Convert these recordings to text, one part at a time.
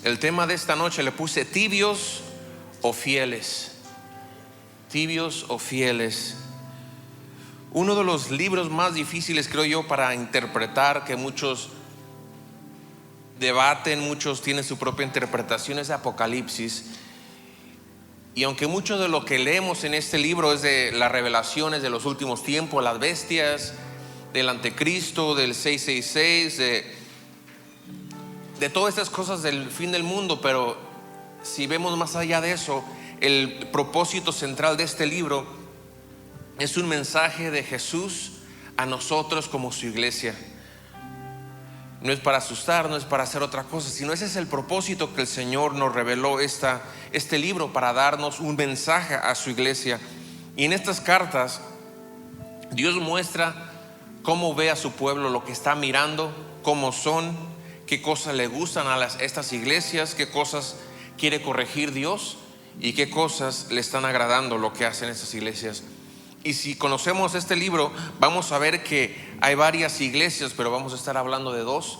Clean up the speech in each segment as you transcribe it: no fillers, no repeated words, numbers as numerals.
El tema de esta noche le puse tibios o fieles. Tibios o fieles. Uno de los libros más difíciles, creo yo, para interpretar, que muchos debaten, muchos tienen su propia interpretación, es de Apocalipsis. Y aunque mucho de lo que leemos en este libro es de las revelaciones de los últimos tiempos, las bestias, del anticristo, del 666, de todas estas cosas del fin del mundo, pero si vemos más allá de eso, el propósito central de este libro es un mensaje de Jesús a nosotros como su iglesia. No es para asustar, no es para hacer otra cosa, sino ese es el propósito que el Señor nos reveló este libro, para darnos un mensaje a su iglesia. Y en estas cartas Dios muestra cómo ve a su pueblo, lo que está mirando, cómo son, qué cosas le gustan a estas iglesias, qué cosas quiere corregir Dios y qué cosas le están agradando lo que hacen estas iglesias. Y si conocemos este libro, vamos a ver que hay varias iglesias, pero vamos a estar hablando de dos.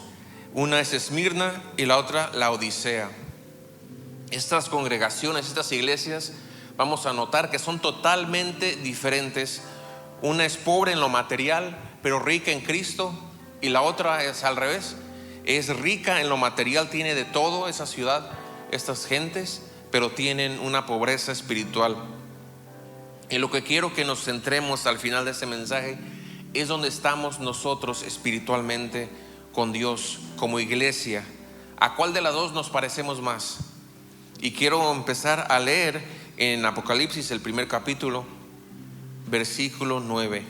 Una es Esmirna y la otra Laodicea. Estas congregaciones, estas iglesias, vamos a notar que son totalmente diferentes. Una es pobre en lo material, pero rica en Cristo, y la otra es al revés. Es rica en lo material, tiene de todo esa ciudad, estas gentes, pero tienen una pobreza espiritual. Y lo que quiero que nos centremos al final de este mensaje es donde estamos nosotros espiritualmente con Dios como iglesia. ¿A cuál de las dos nos parecemos más? Y quiero empezar a leer en Apocalipsis, el primer capítulo, versículo 9.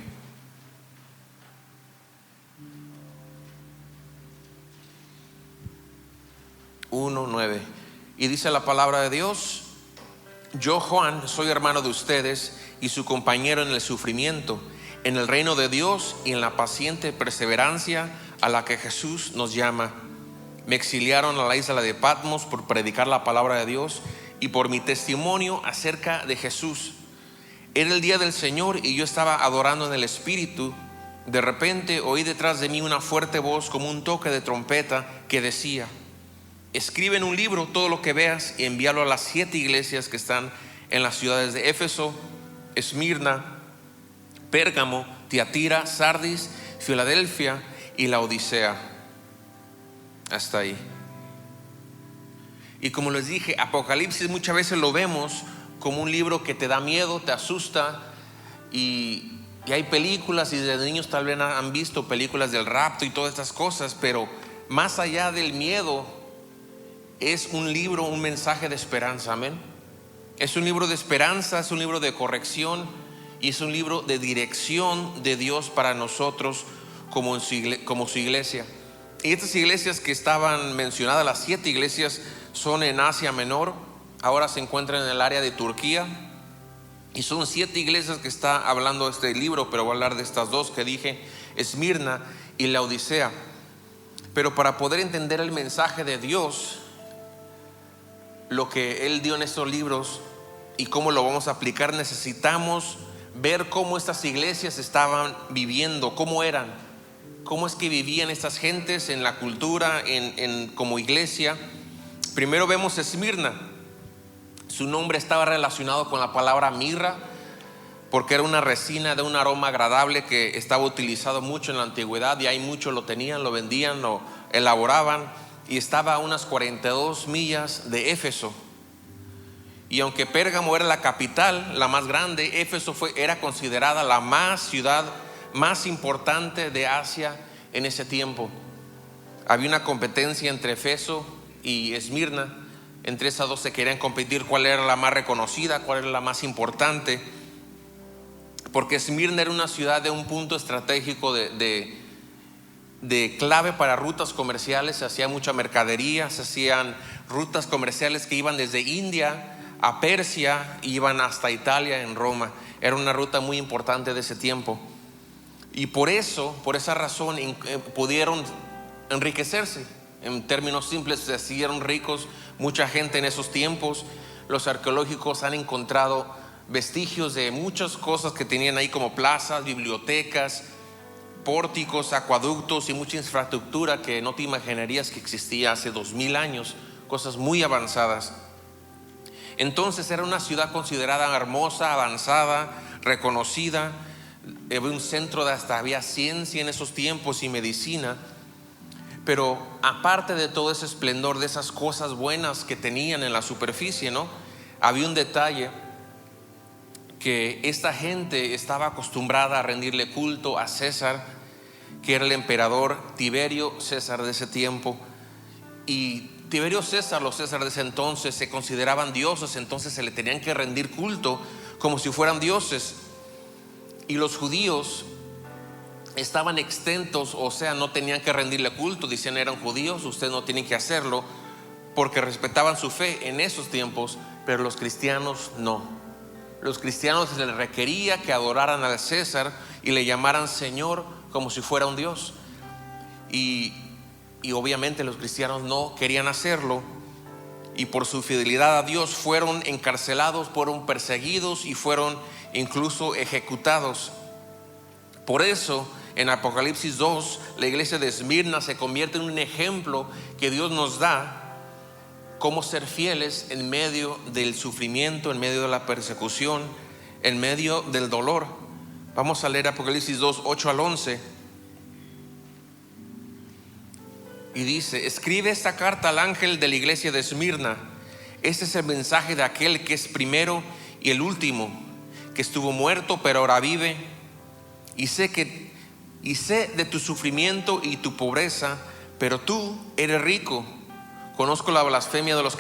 Uno, 9. Y dice la palabra de Dios: yo, Juan, soy hermano de ustedes y su compañero en el sufrimiento, en el reino de Dios y en la paciente perseverancia a la que Jesús nos llama. Me exiliaron a la isla de Patmos por predicar la palabra de Dios y por mi testimonio acerca de Jesús. Era el día del Señor y yo estaba adorando en el Espíritu. De repente oí detrás de mí una fuerte voz como un toque de trompeta que decía: escribe en un libro todo lo que veas y envíalo a las 7 iglesias que están en las ciudades de Éfeso, Esmirna, Pérgamo, Tiatira, Sardis, Filadelfia y Laodicea. Hasta ahí. Y como les dije, Apocalipsis muchas veces lo vemos como un libro que te da miedo, te asusta, y hay películas, y desde niños tal vez han visto películas del rapto y todas estas cosas, pero más allá del miedo, es un libro, un mensaje de esperanza. Amén. Es un libro de esperanza, es un libro de corrección y es un libro de dirección de Dios para nosotros como su iglesia. Y estas iglesias que estaban mencionadas, las 7 iglesias, son en Asia Menor. Ahora se encuentran en el área de Turquía. Y son 7 iglesias que está hablando este libro, pero voy a hablar de estas dos que dije, Esmirna y Laodicea. Pero para poder entender el mensaje de Dios, lo que Él dio en estos libros y cómo lo vamos a aplicar, necesitamos ver cómo estas iglesias estaban viviendo, cómo eran, cómo es que vivían estas gentes en la cultura, como iglesia. Primero vemos Esmirna. Su nombre estaba relacionado con la palabra mirra, porque era una resina de un aroma agradable que estaba utilizado mucho en la antigüedad, y ahí muchos lo tenían, lo vendían, lo elaboraban. Y estaba a unas 42 millas de Éfeso. Y aunque Pérgamo era la capital, la más grande, Éfeso era considerada la ciudad más importante de Asia en ese tiempo. Había una competencia entre Éfeso y Esmirna. Entre esas dos se querían competir cuál era la más reconocida, cuál era la más importante, porque Esmirna era una ciudad de un punto estratégico de clave para rutas comerciales. Se hacía mucha mercadería, se hacían rutas comerciales que iban desde India a Persia y iban hasta Italia, en Roma. Era una ruta muy importante de ese tiempo, y por esa razón pudieron enriquecerse. En términos simples, se hicieron ricos mucha gente en esos tiempos. Los arqueológicos han encontrado vestigios de muchas cosas que tenían ahí, como plazas, bibliotecas, pórticos, acueductos y mucha infraestructura que no te imaginarías que existía hace 2000 años cosas muy avanzadas. Entonces era una ciudad considerada hermosa, avanzada, reconocida. Había un centro de hasta había ciencia en esos tiempos y medicina. Pero aparte de todo ese esplendor, de esas cosas buenas que tenían en la superficie, ¿no?, había un detalle, que esta gente estaba acostumbrada a rendirle culto a César, que era el emperador Tiberio César de ese tiempo. Y Tiberio César, los César de ese entonces se consideraban dioses, entonces se le tenían que rendir culto como si fueran dioses. Y los judíos estaban exentos, o sea, no tenían que rendirle culto. Decían, eran judíos, ustedes no tienen que hacerlo, porque respetaban su fe en esos tiempos. Pero los cristianos no. Los cristianos les requería que adoraran al César y le llamaran Señor como si fuera un Dios. Y obviamente los cristianos no querían hacerlo, y por su fidelidad a Dios fueron encarcelados, fueron perseguidos y fueron incluso ejecutados. Por eso en Apocalipsis 2 la iglesia de Esmirna se convierte en un ejemplo que Dios nos da cómo ser fieles en medio del sufrimiento, en medio de la persecución, en medio del dolor. Vamos a leer Apocalipsis 2, 8 al 11. Y dice: escribe esta carta al ángel de la iglesia de Esmirna. Este es el mensaje de aquel que es primero y el último, que estuvo muerto pero ahora vive. Y sé de tu sufrimiento y tu pobreza, pero tú eres rico. Conozco la blasfemia de los